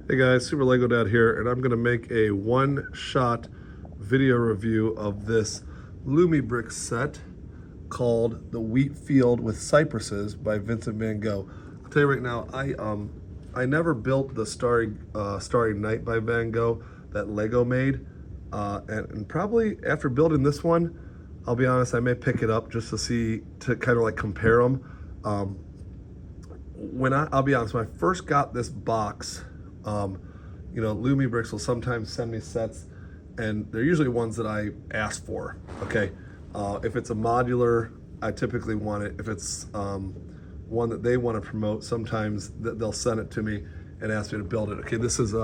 Hey guys, Super Lego Dad here, and I'm going to make a one-shot video review of this Lumi Brick set called The Wheat Field with Cypresses by Vincent van Gogh. I'll tell you right now, I never built the Starry Night by Van Gogh that Lego made, and probably after building this one, I'll be honest, I may pick it up just to kind of like compare them. I'll be honest, when I first got this box, Lumi Bricks will sometimes send me sets, and they're usually ones that I ask for. Okay, if it's a modular, I typically want it. If it's one that they want to promote, sometimes they'll send it to me and ask me to build it. Okay, this is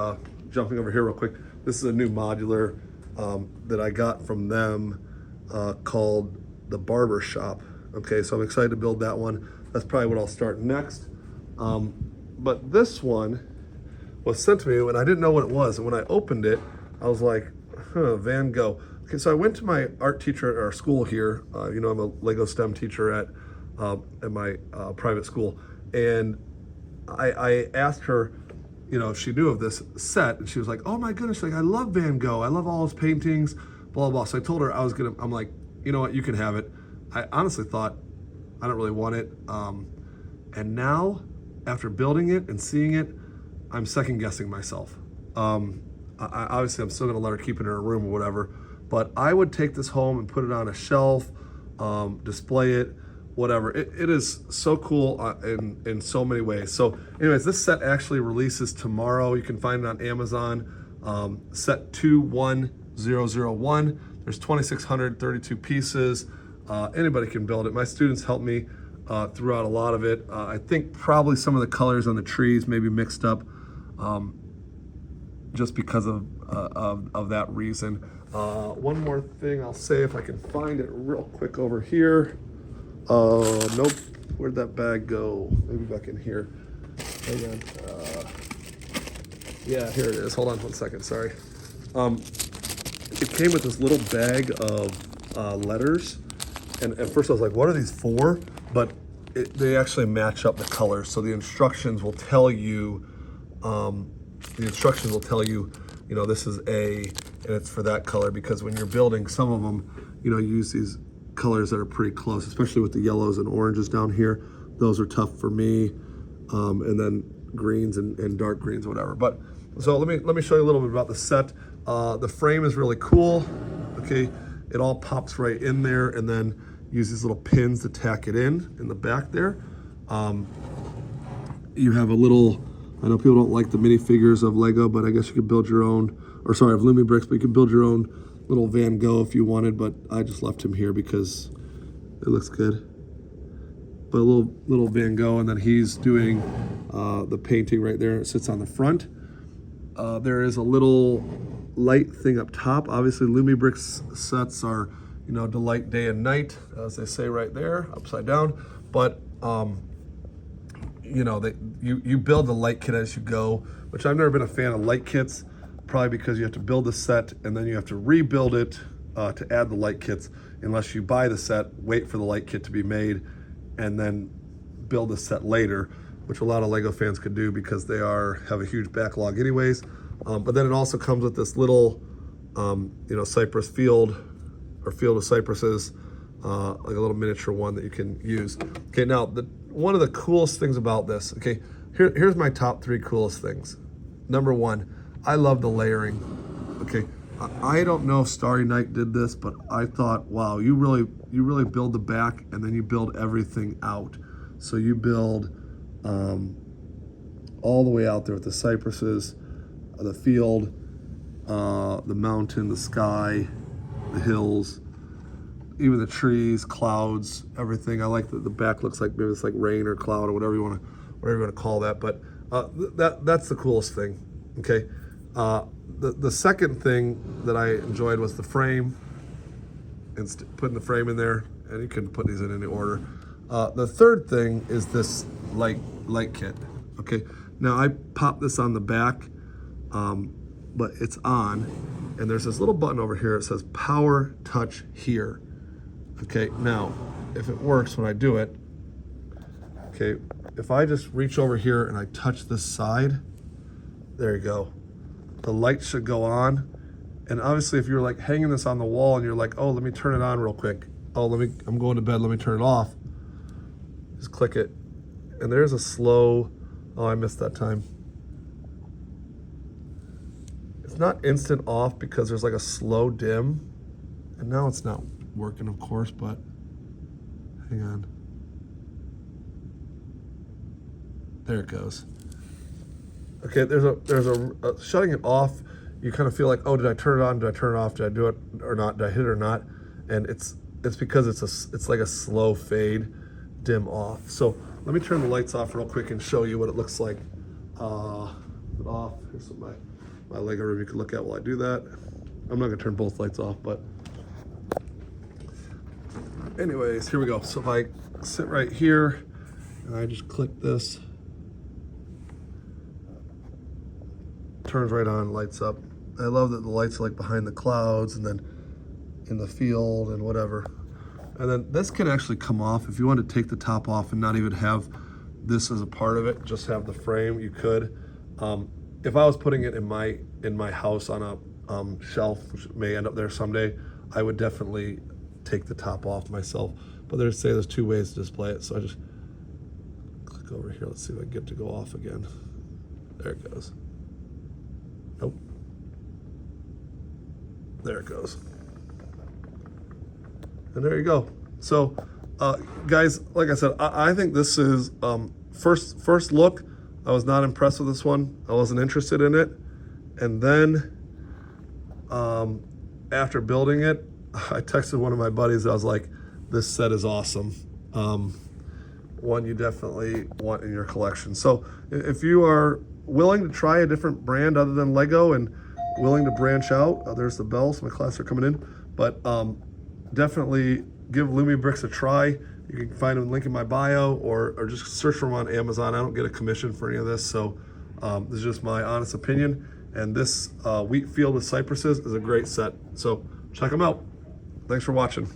jumping over here real quick. This is a new modular that I got from them called the Barber Shop. Okay, so I'm excited to build that one. That's probably what I'll start next. But this one was sent to me and I didn't know what it was. And when I opened it, I was like, Van Gogh. Okay, so I went to my art teacher at our school here. I'm a Lego STEM teacher at my private school. And I asked her, if she knew of this set. And she was like, oh my goodness, like I love Van Gogh. I love all his paintings, blah, blah. So I told her I'm like, you know what, you can have it. I honestly thought I don't really want it. And now, after building it and seeing it, I'm second guessing myself. Obviously, I'm still gonna let her keep it in her room or whatever, but I would take this home and put it on a shelf, display it, whatever. It is so cool in so many ways. So anyways, this set actually releases tomorrow. You can find it on Amazon, set 21001. There's 2,632 pieces. Anybody can build it. My students helped me throughout a lot of it. I think probably some of the colors on the trees may be mixed up just because of that reason. One more thing I'll say, if I can find it real quick over here. Nope, where'd that bag go? Maybe back in here. Hang on. Yeah, here it is. Hold on one second, sorry. It came with this little bag of letters. And at first I was like, what are these for? But they actually match up the colors. So the instructions will tell you, this is A and it's for that color, because when you're building some of them, you use these colors that are pretty close, especially with the yellows and oranges down here. Those are tough for me. And then greens and dark greens, whatever. But so let me show you a little bit about the set. The frame is really cool. Okay, it all pops right in there, and then use these little pins to tack it in the back there. You have a little, I know people don't like the minifigures of Lego, but I guess you could build your own, of Lumi Bricks, but you could build your own little Van Gogh if you wanted, but I just left him here because it looks good. But a little Van Gogh, and then he's doing the painting right there. It sits on the front. There is a little light thing up top. Obviously, Lumi Bricks sets are, delight day and night, as they say right there, upside down. But you build the light kit as you go, which I've never been a fan of light kits, probably because you have to build the set and then you have to rebuild it to add the light kits, unless you buy the set, wait for the light kit to be made, and then build the set later, which a lot of Lego fans could do because they have a huge backlog anyways. But then it also comes with this little, cypress field, or field of cypresses, like a little miniature one that you can use. Okay, now one of the coolest things about this, okay, here's my top 3 coolest things. Number 1, I love the layering. Okay, I don't know if Starry Night did this, but I thought, wow, you really build the back and then you build everything out. So you build all the way out there with the cypresses, the field, the mountain, the sky, the hills, even the trees, clouds, everything. I like that the back looks like maybe it's like rain or cloud or whatever you want to call that. But that's the coolest thing. Okay. The second thing that I enjoyed was the frame, and putting the frame in there, and you can put these in any order. The third thing is this light kit. Okay. Now I popped this on the back, but it's on, and there's this little button over here. It says Power Touch Here. Okay, now, if it works when I do it, okay, if I just reach over here and I touch this side, There you go. The light should go on. And obviously if you're like hanging this on the wall and you're like, oh, let me turn it on real quick. Oh, I'm going to bed, let me turn it off. Just click it. And there's a slow, oh, I missed that time. It's not instant off because there's like a slow dim. And now it's not working, of course, but hang on. There it goes. Okay, there's a shutting it off. You kind of feel like, oh, did I turn it on? Did I turn it off? Did I do it or not? Did I hit it or not? And it's because it's like a slow fade, dim off. So let me turn the lights off real quick and show you what it looks like. Off. Here's some of my Lego room you can look at while I do that. I'm not gonna turn both lights off, but anyways, here we go. So if I sit right here and I just click this, turns right on, lights up. I love that the lights are like behind the clouds and then in the field and whatever. And then this can actually come off. If you want to take the top off and not even have this as a part of it, just have the frame, you could. If I was putting it in my house on a shelf, which may end up there someday, I would definitely take the top off myself. But there's two ways to display it. So I just click over here. Let's see if I can get it to go off again. There it goes. Nope. There it goes. And there you go. So, guys, like I said, I think this is first look. I was not impressed with this one. I wasn't interested in it. And then after building it, I texted one of my buddies. I was like, "This set is awesome. One you definitely want in your collection." So, if you are willing to try a different brand other than Lego and willing to branch out, there's the bells. My class are coming in, but definitely give Lumibrix a try. You can find them, link in my bio, or just search for them on Amazon. I don't get a commission for any of this, so this is just my honest opinion. And this wheat field with cypresses is a great set, so check them out. Thanks for watching.